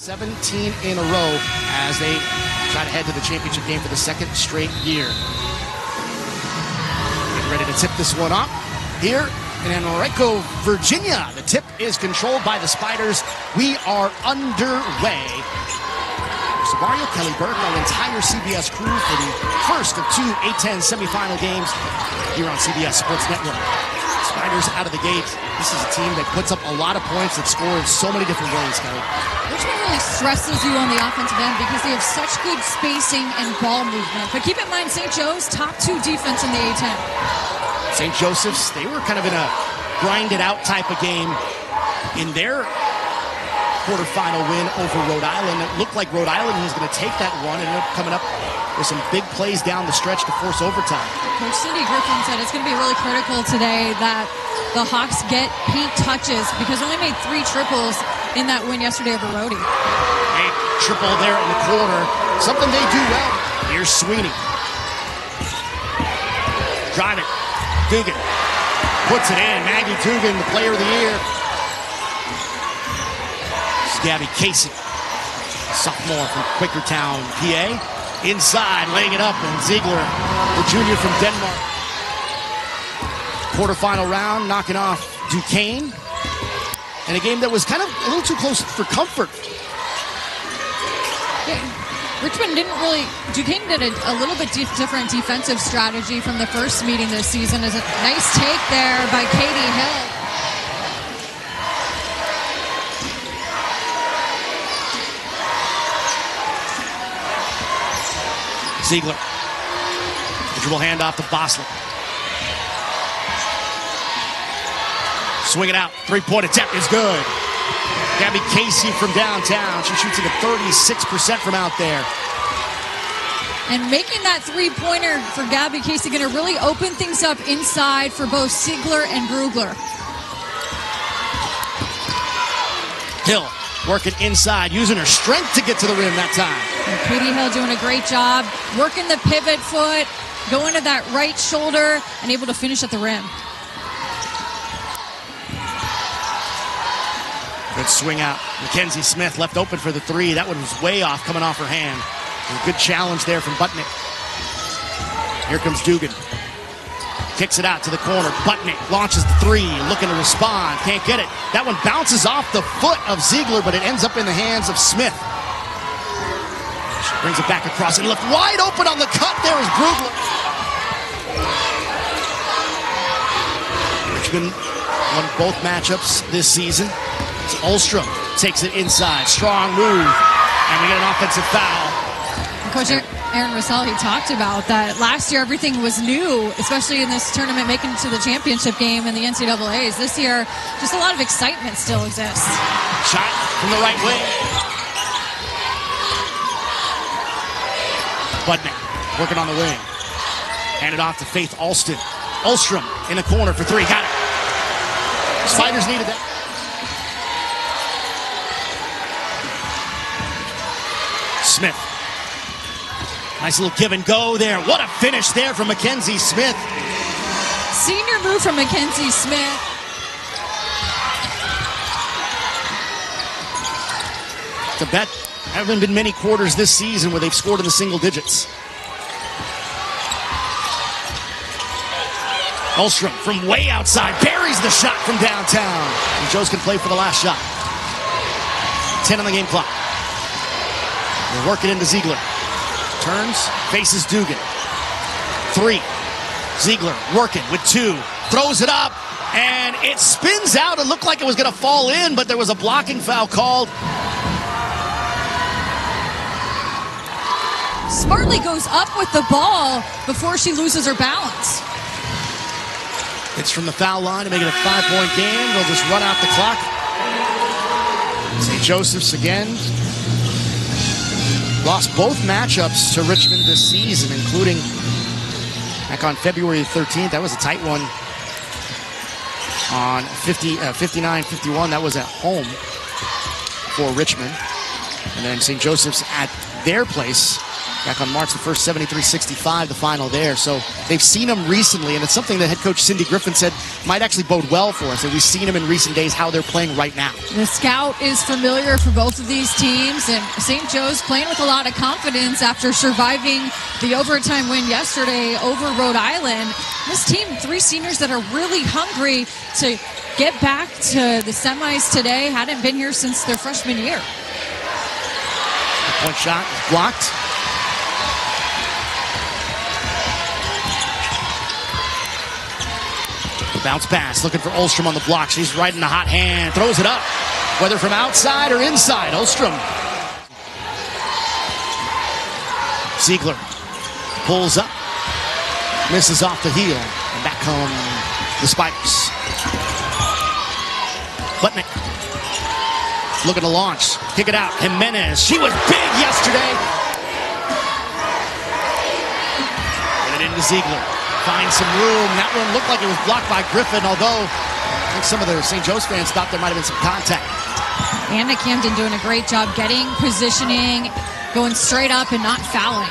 17 in a row as they try to head to the championship game for the second straight year. Getting ready to tip this one up here in Enrico, Virginia. The tip is controlled by the Spiders. We are underway. So Mario, Kelly Burke, our entire CBS crew for the first of two A-10 semifinal games here on CBS Sports Network. Spiders out of the gate. This is a team that puts up a lot of points, that score in so many different ways, Kelly. Richmond really stresses you on the offensive end because they have such good spacing and ball movement. But keep in mind, St. Joe's top 2 defense in the A-10. St. Joseph's, they were kind of in a grinded-out type of game in their quarterfinal win over Rhode Island. It looked like Rhode Island was going to take that one and ended up coming up with some big plays down the stretch to force overtime. Coach Cindy Griffin said it's going to be really critical today that the Hawks get paint touches because they only made 3 triples in that win yesterday over Rhody. A triple there in the corner. Something they do well. Here's Sweeney. Drive it. Dugan puts it in. Maggie Dugan, the player of the year. This is Gabby Casey, sophomore from Quakertown, PA. Inside, laying it up, and Ziegler, the junior from Denmark. Quarterfinal round, knocking off Duquesne. In a game that was kind of a little too close for comfort. Yeah, Richmond didn't really, Duquesne did a little bit different defensive strategy from the first meeting this season. Is a nice take there by Katie Hill. Ziegler. The dribble handoff to Bosler. Swing it out. 3-point attempt is good. Gabby Casey from downtown. She shoots it at 36% from out there. And making that 3-pointer for Gabby Casey going to really open things up inside for both Ziegler and Brugler. Hill working inside, using her strength to get to the rim that time. And Katie Hill doing a great job, working the pivot foot, going to that right shoulder, and able to finish at the rim. Good swing out. Mackenzie Smith left open for the 3. That one was way off, coming off her hand. A good challenge there from Budnik. Here comes Dugan. Kicks it out to the corner. Budnik launches the 3, looking to respond. Can't get it. That one bounces off the foot of Ziegler, but it ends up in the hands of Smith. She brings it back across and left wide open on the cut. There is Brugler. Richmond won both matchups this season. So Ullstrom takes it inside. Strong move. And we get an offensive foul. Coach Aaron Russell, he talked about that last year everything was new, especially in this tournament, making it to the championship game in the NCAAs. This year, just a lot of excitement still exists. Shot from the right wing. Budnik working on the wing. Handed off to Faith Alston. Ullstrom in the corner for 3. Got it. Spiders needed that. Smith. Nice little give and go there. What a finish there from Mackenzie Smith. Senior move from Mackenzie Smith. To bet, haven't been many quarters this season where they've scored in the single digits. Ullstrom from way outside buries the shot from downtown. And Joes can play for the last shot. 10 on the game clock. We'll work it into Ziegler. Turns, faces Dugan. 3. Ziegler working with 2. Throws it up, and it spins out. It looked like it was going to fall in, but there was a blocking foul called. Smartly goes up with the ball before she loses her balance. It's from the foul line to make it a 5-point game. They'll just run out the clock. St. Joseph's again. Lost both matchups to Richmond this season, including back on February 13th. That was a tight one on 59-51. That was at home for Richmond. And then St. Joseph's at their place Back on March the 1st, 73-65, the final there. So they've seen him recently, and it's something that head coach Cindy Griffin said might actually bode well for us. And we've seen him in recent days, how they're playing right now. The scout is familiar for both of these teams, and St. Joe's playing with a lot of confidence after surviving the overtime win yesterday over Rhode Island. This team, 3 seniors that are really hungry to get back to the semis today. Hadn't been here since their freshman year. Point shot is blocked. Bounce pass, looking for Ullstrom on the block. She's right in the hot hand, throws it up. Whether from outside or inside, Ullstrom. Ziegler pulls up, misses off the heel, and back come the Spiders. Budnik looking to launch, kick it out. Jimenez, she was big yesterday. Get it into Ziegler. Find some room. That one looked like it was blocked by Griffin, although I think some of the St. Joe's fans thought there might have been some contact. Anna Camden doing a great job getting positioning, going straight up and not fouling.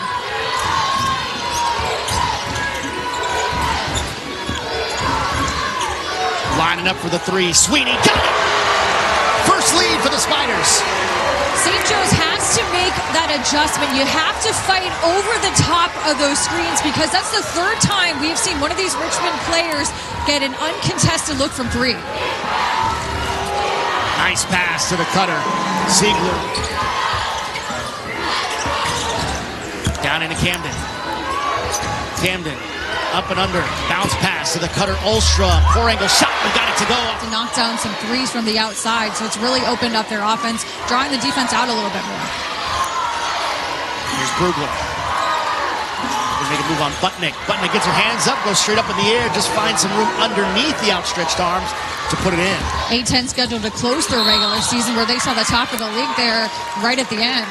Lining up for the 3. Sweeney got it! First lead for the Spiders. St. Joe's has to make that adjustment. You have to fight over the top of those screens because that's the 3rd time we've seen one of these Richmond players get an uncontested look from 3. Nice pass to the cutter. Ziegler. Down into Camden. Camden up and under. Bounce pass to the cutter. Ullstrom. 4-angle shot. We got it to go. To knock down some 3s from the outside, so it's really opened up their offense, drawing the defense out a little bit more. Here's Brugler. They make a move on Budnik. Budnik gets her hands up, goes straight up in the air, just finds some room underneath the outstretched arms to put it in. A-10 scheduled to close their regular season where they saw the top of the league there right at the end.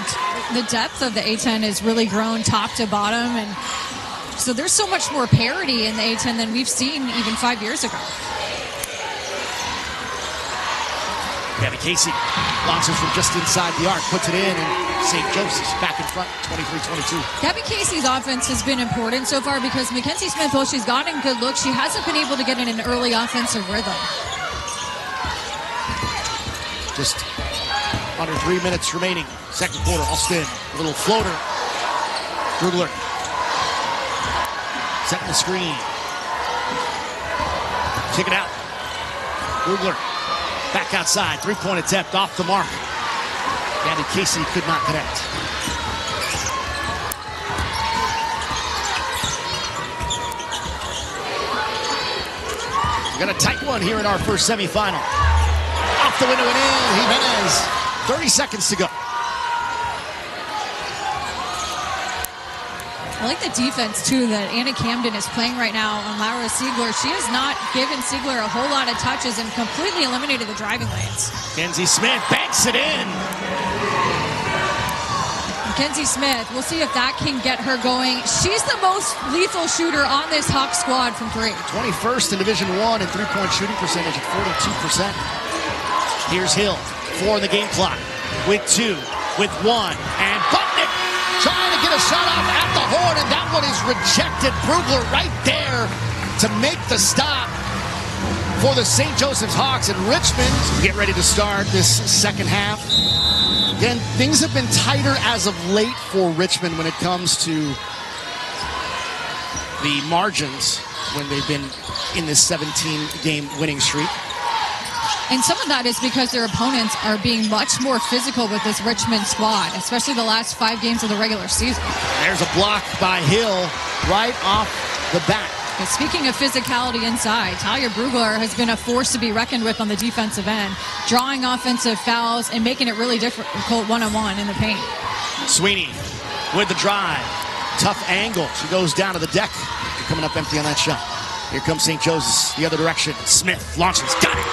The depth of the A-10 has really grown top to bottom, and so there's so much more parity in the A-10 than we've seen even 5 years ago. Gabby Casey launches from just inside the arc, puts it in, and St. Joseph's back in front, 23-22. Gabby Casey's offense has been important so far because Mackenzie Smith, while she's gotten good looks, she hasn't been able to get in an early offensive rhythm. Just under 3 minutes remaining. Second quarter, Austin, a little floater. Brugler setting the screen. Kick it out. Brugler back outside. 3-point attempt off the mark. Gabby Casey could not connect. We got a tight one here in our first semifinal. Off the window and in. Jimenez. 30 seconds to go. I like the defense, too, that Anna Camden is playing right now on Laura Ziegler. She has not given Ziegler a whole lot of touches and completely eliminated the driving lanes. Mackenzie Smith banks it in. Mackenzie Smith, we'll see if that can get her going. She's the most lethal shooter on this Hawk squad from 3. 21st in Division I in 3-point shooting percentage at 42%. Here's Hill. 4 in the game clock. With 2, with 1, and Budnik trying to get a shot off at the horn, and that one is rejected. Brugler right there to make the stop for the St. Joseph's Hawks. And Richmond get ready to start this second half. Again, things have been tighter as of late for Richmond when it comes to the margins when they've been in this 17-game winning streak. And some of that is because their opponents are being much more physical with this Richmond squad, especially the last 5 games of the regular season. There's a block by Hill right off the bat. And speaking of physicality inside, Talya Brugler has been a force to be reckoned with on the defensive end, drawing offensive fouls and making it really difficult one-on-one in the paint. Sweeney with the drive. Tough angle. She goes down to the deck. Coming up empty on that shot. Here comes St. Joseph's the other direction. Smith launches. Got it.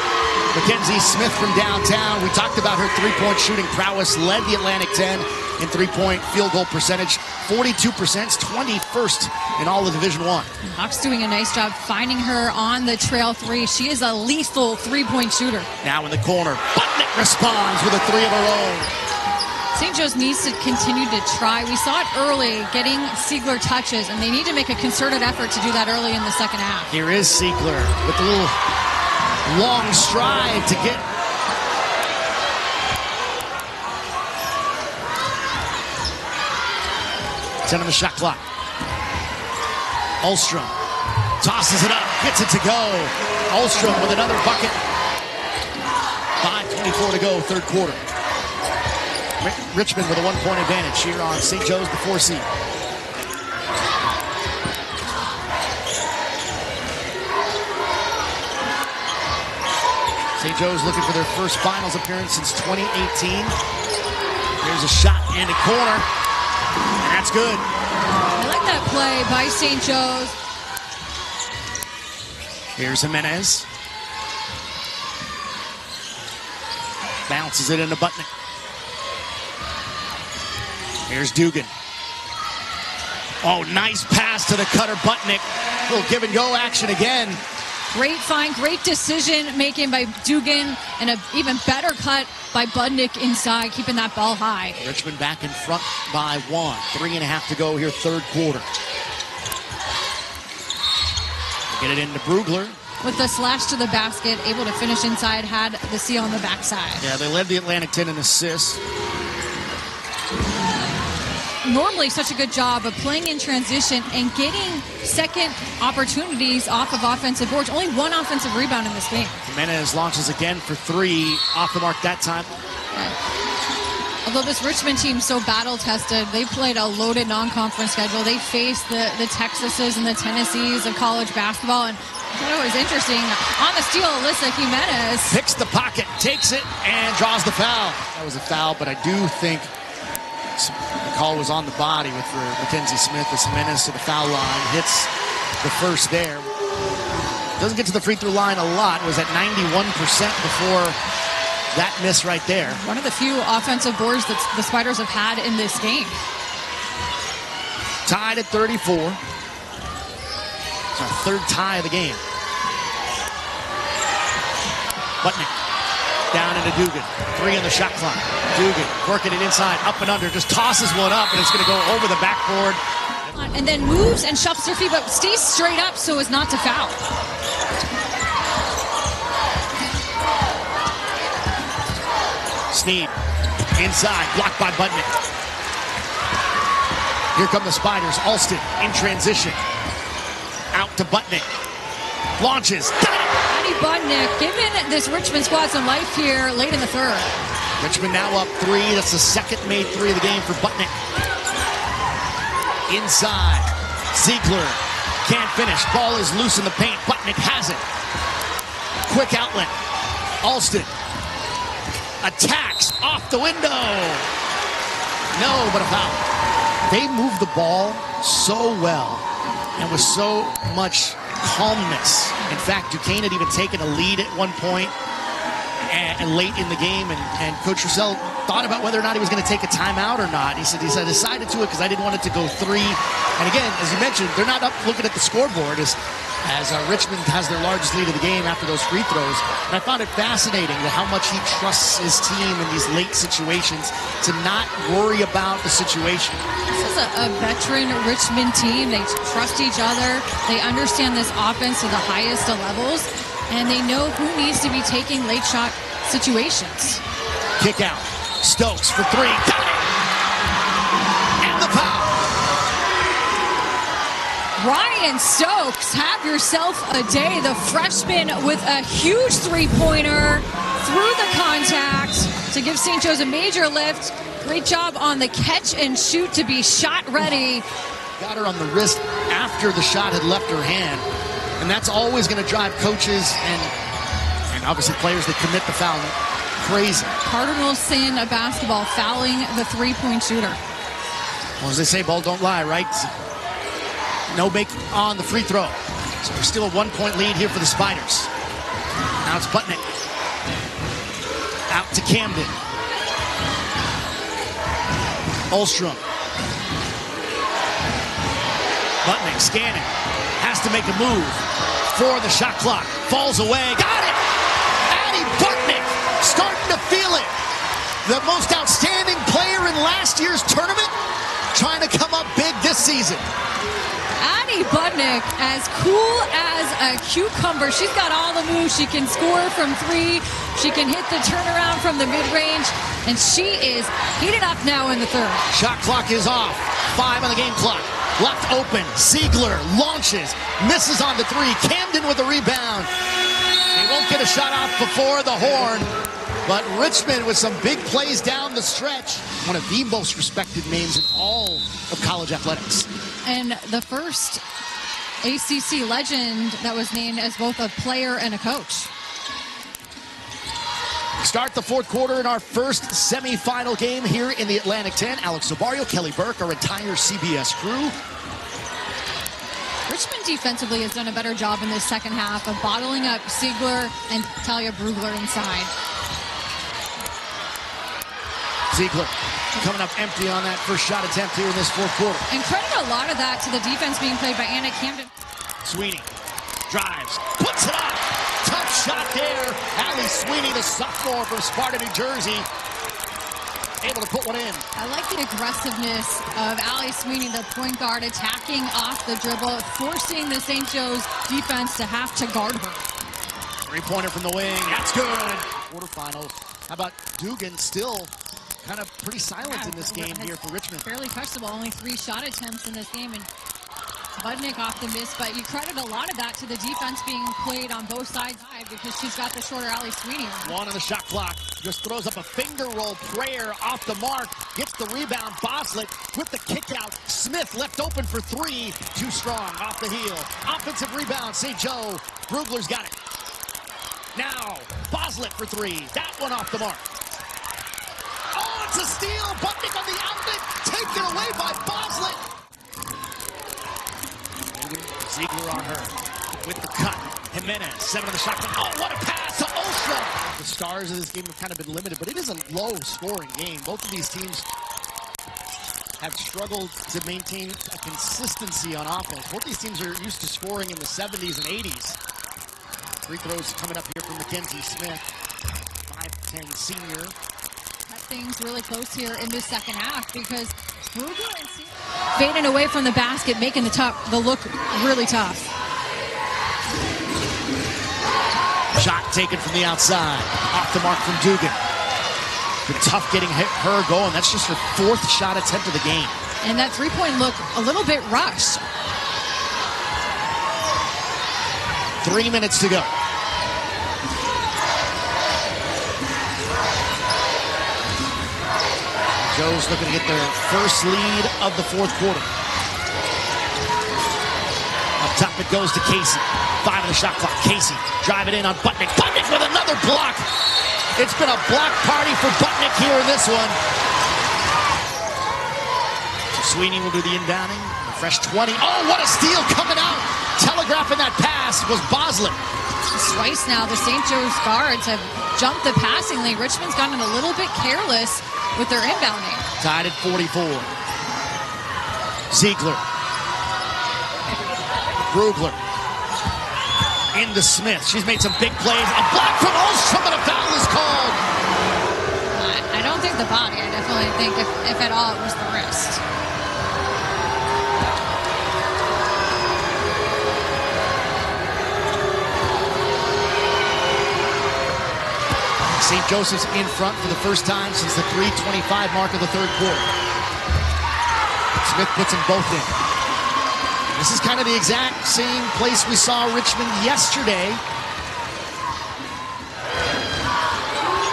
Mackenzie Smith from downtown. We talked about her 3-point shooting prowess. Led the Atlantic 10 in 3-point field goal percentage. 42%, 21st in all of Division I. Hawks doing a nice job finding her on the trail 3. She is a lethal 3-point shooter. Now in the corner. Budnik responds with a 3 of her own. St. Joe's needs to continue to try. We saw it early, getting Ziegler touches, and they need to make a concerted effort to do that early in the second half. Here is Ziegler with a little long stride to get. It's on the shot clock. Ullstrom tosses it up, gets it to go. Ullstrom with another bucket. 5:24 to go, third quarter. Richmond with a 1-point advantage here on St. Joe's, the 4 seed. St. Joe's looking for their first finals appearance since 2018. Here's a shot and a corner, and that's good. I like that play by St. Joe's. Here's Jimenez. Bounces it into Budnik. Here's Dugan. Oh, nice pass to the cutter, Budnik. A little give and go action again. Great find, great decision making by Dugan, and an even better cut by Budnik inside, keeping that ball high. Richmond back in front by 1. 3.5 to go here, third quarter. Get it into Brugler. With the slash to the basket, able to finish inside, had the seal on the backside. Yeah, they led the Atlantic 10 in assists. Normally such a good job of playing in transition and getting second opportunities off of offensive boards. Only one offensive rebound in this game. Jimenez launches again for 3, off the mark that time. Although this Richmond team's so battle-tested, they played a loaded non-conference schedule. They faced the Texases and the Tennessees of college basketball. And I thought it was interesting. On the steal, Alyssa Jimenez picks the pocket, takes it, and draws the foul. That was a foul, but I do think the call was on the body for Mackenzie Smith as Jimenez to the foul line. Hits the first there. Doesn't get to the free throw line a lot. It was at 91% before that miss right there. One of the few offensive boards that the Spiders have had in this game. Tied at 34. It's our third tie of the game. Budnik down into Dugan. 3 on the shot clock. Dugan working it inside, up and under, just tosses one up, and it's going to go over the backboard. And then moves and shuffles their feet, but stays straight up so as not to foul. Sneed inside, blocked by Budnik. Here come the Spiders. Ullstrom in transition. Out to Budnik. Launches. Addie Budnik giving this Richmond squad some life here late in the third. Richmond now up 3. That's the second made 3 of the game for Budnik. Inside. Ziegler can't finish. Ball is loose in the paint. Budnik has it. Quick outlet. Ullstrom attacks off the window. No, but a foul. They moved the ball so well and with so much calmness. In fact, Duquesne had even taken a lead at one point and late in the game, and Coach Russell thought about whether or not he was going to take a timeout or not. He said, I decided to it because I didn't want it to go 3. And again, as you mentioned, they're not up looking at the scoreboard as Richmond has their largest lead of the game after those free throws. And I found it fascinating that how much he trusts his team in these late situations to not worry about the situation. This is a veteran Richmond team. They trust each other. They understand this offense to the highest of levels, and they know who needs to be taking late shot situations. Kick out. Stokes for 3. Got it! And the foul. Ryan Stokes, have yourself a day. The freshman with a huge three-pointer through the contact to give St. Joe's a major lift. Great job on the catch and shoot to be shot ready. Got her on the wrist after the shot had left her hand. And that's always going to drive coaches and obviously players that commit the foul crazy. Cardinal sin of basketball, fouling the three-point shooter. Well, as they say, ball don't lie, right? No make on the free throw. So we're still a 1-point lead here for the Spiders. Now it's Budnik. Out to Camden. Ullstrom. Budnik scanning. Has to make a move for the shot clock. Falls away. Got it! Addie Budnik starting to feel it. the most outstanding player in last year's tournament, trying to come up big this season. Addie Budnik, as cool as a cucumber. She's got all the moves. She can score from three. She can hit the turnaround from the mid-range. And she is heated up now in the third. Shot clock is off. 5 on the game clock. Left open. Ziegler launches. Misses on the three. Camden with the rebound. They won't get a shot off before the horn. But Richmond with some big plays down the stretch. One of the most respected names in all of college athletics. And the first ACC legend that was named as both a player and a coach. Start the fourth quarter in our first semifinal game here in the Atlantic 10. Alex Sobario, Kelly Burke, our entire CBS crew. Richmond defensively has done a better job in this second half of bottling up Ziegler and Talya Brugler inside. Ziegler coming up empty on that first shot attempt here in this fourth quarter. And credit a lot of that to the defense being played by Anna Camden. Sweeney drives, puts it up. Tough shot there. Allie Sweeney, the sophomore from Sparta, New Jersey, able to put one in. I like the aggressiveness of Allie Sweeney, the point guard, attacking off the dribble, forcing the St. Joe's defense to have to guard her. Three-pointer from the wing. That's good. Quarterfinals. How about Dugan still kind of pretty silent in this game here for Richmond? Fairly touchable. Only 3 shot attempts in this game. And Budnik off the miss, but you credit a lot of that to the defense being played on both sides because she's got the shorter Allie Sweeney. 1 on the shot clock. Just throws up a finger roll prayer off the mark. Gets the rebound. Boslett with the kick out. Smith left open for 3. Too strong off the heel. Offensive rebound. St. Joe. Brugler's got it. Now Boslett for 3. That one off the mark. Oh, it's a steal. Budnik on the outlet. Taken away by Boslett. Ziegler on her with the cut. Jimenez, 7 on the shot. Oh, what a pass to Ullstrom. The stars of this game have kind of been limited, but it is a low-scoring game. Both of these teams have struggled to maintain a consistency on offense. Both these teams are used to scoring in the 70s and 80s. Free throws coming up here from Mackenzie Smith, 5'10" senior. That thing's really close here in the second half because Brugler and fading away from the basket, making the look really tough. Shot taken from the outside. Off the mark from Dugan. Been tough getting her going. That's just her 4th shot attempt of the game. And that three-point look a little bit rushed. 3 minutes to go. Joe's looking to get their first lead of the fourth quarter. Up top it goes to Casey. 5 on the shot clock. Casey driving in on Budnik. Budnik with another block. It's been a block party for Budnik here in this one. Sweeney will do the inbounding. Fresh 20. Oh, what a steal coming out. Telegraphing that pass was Boslett. Twice now, the St. Joe's guards have jumped the passing lane. Richmond's gotten a little bit careless with their inbounding. Tied at 44. Ziegler. Brugler. Into Smith. She's made some big plays. A block from Ullstrom, and a foul is called. I don't think the body. I definitely think, if at all, it was the wrist. St. Joseph's in front for the first time since the 3:25 mark of the third quarter. Smith puts them both in. This is kind of the exact same place we saw Richmond yesterday.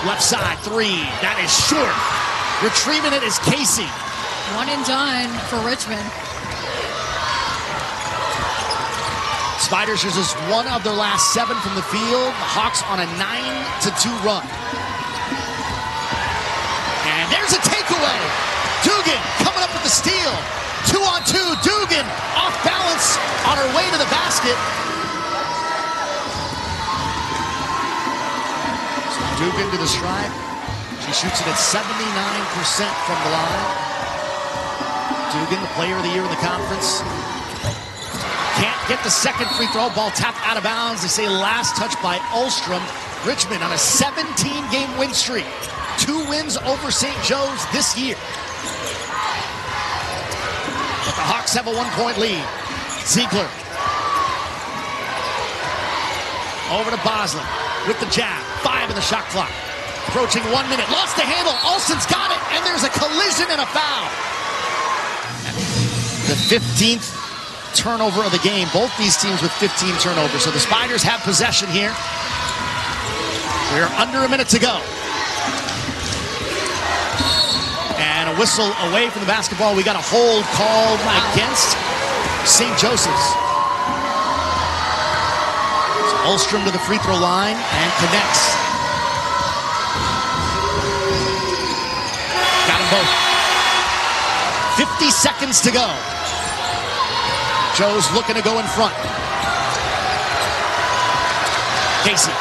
Left side, 3. That is short. Retrieving it is Casey. 1 and done for Richmond. Spiders are just 1 of their last 7 from the field. The Hawks on a 9-2 run. And there's a takeaway. Dugan coming up with the steal. 2-on-2. Dugan off balance on her way to the basket. So Dugan to the stripe. She shoots it at 79% from the line. Dugan, the player of the year in the conference. Can't get the second free throw. Ball tapped out of bounds. They say last touch by Ullstrom. Richmond on a 17-game win streak. 2 wins over St. Joe's this year. But the Hawks have a 1-point lead. Ziegler. Over to Bosley with the jab. 5 in the shot clock. Approaching 1 minute. Lost the handle. Olsen's got it. And there's a collision and a foul. The 15th turnover of the game. Both these teams with 15 turnovers. So the Spiders have possession here. We're under a minute to go. And a whistle away from the basketball. We got a hold called against St. Joseph's. So Ullstrom to the free throw line and connects. Got them both. 50 seconds to go. Joe's looking to go in front. Casey.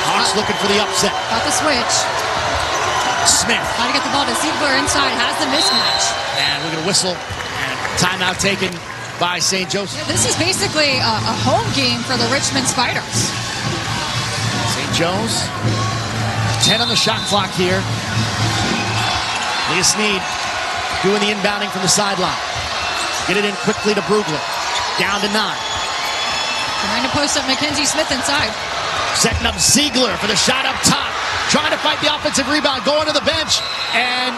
Hawks looking for the upset. Got the switch. Smith. Got to get the ball to Ziegler inside. Has the mismatch. And we're going to whistle. And timeout taken by St. Joseph. Yeah, this is basically a home game for the Richmond Spiders. St. Joe's. 10 on the shot clock here. Leah Sneed doing the inbounding from the sideline. Get it in quickly to Brugler. Down to 9. Trying to post up Mackenzie Smith inside. Setting up Ziegler for the shot up top. Trying to fight the offensive rebound. Going to the bench. And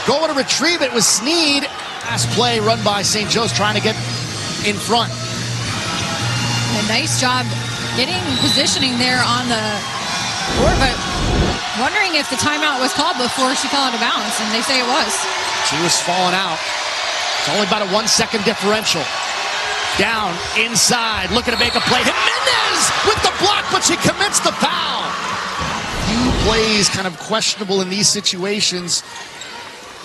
going to retrieve it was Sneed. Last play run by St. Joe's trying to get in front. A nice job getting positioning there on the floor, but wondering if the timeout was called before she fell out of bounds, and they say it was. She was falling out. It's only about a 1-second differential. Down, inside, looking to make a play. Jimenez with the block, but she commits the foul. Few plays kind of questionable in these situations,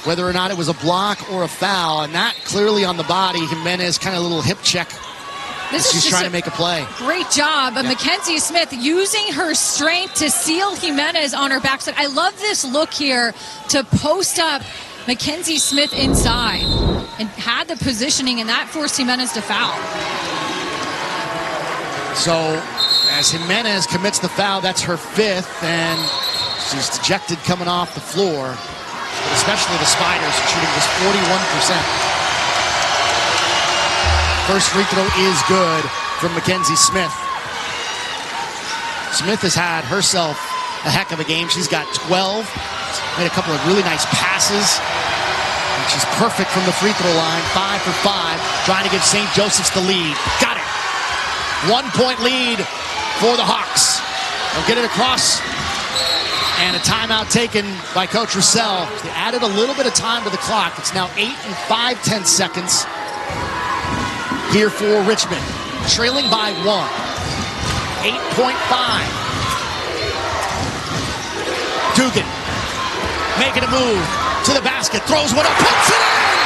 whether or not it was a block or a foul, and that clearly on the body. Jimenez kind of a little hip check. She's trying to make a play. Great job of Mackenzie Smith using her strength to seal Jimenez on her backside. I love this look here to post up Mackenzie Smith inside and had the positioning, and that forced Jimenez to foul. So as Jimenez commits the foul, that's her 5th, and she's dejected coming off the floor, especially the Spiders shooting just 41%. First free throw is good from Mackenzie Smith. Smith has had herself a heck of a game. She's got 12. Made a couple of really nice passes. And she's perfect from the free throw line. 5 for 5. Trying to give St. Joseph's the lead. Got it. 1-point lead for the Hawks. They'll get it across. And a timeout taken by Coach Russell. They added a little bit of time to the clock. It's now 8 and 5/10 seconds. Here for Richmond, trailing by 1. 8.5. Dugan making a move to the basket, throws one up, puts it in!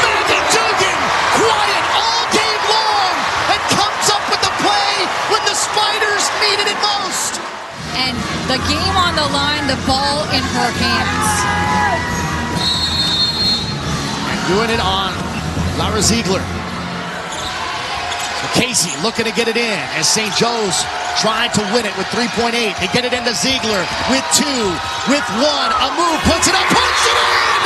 Maggie Dugan, quiet all game long, and comes up with the play when the Spiders needed it most. And the game on the line, the ball in her hands. And doing it on Laura Ziegler. Casey looking to get it in as St. Joe's tried to win it with 3.8. They get it into Ziegler with 2, with 1. A move, puts it up, puts it in!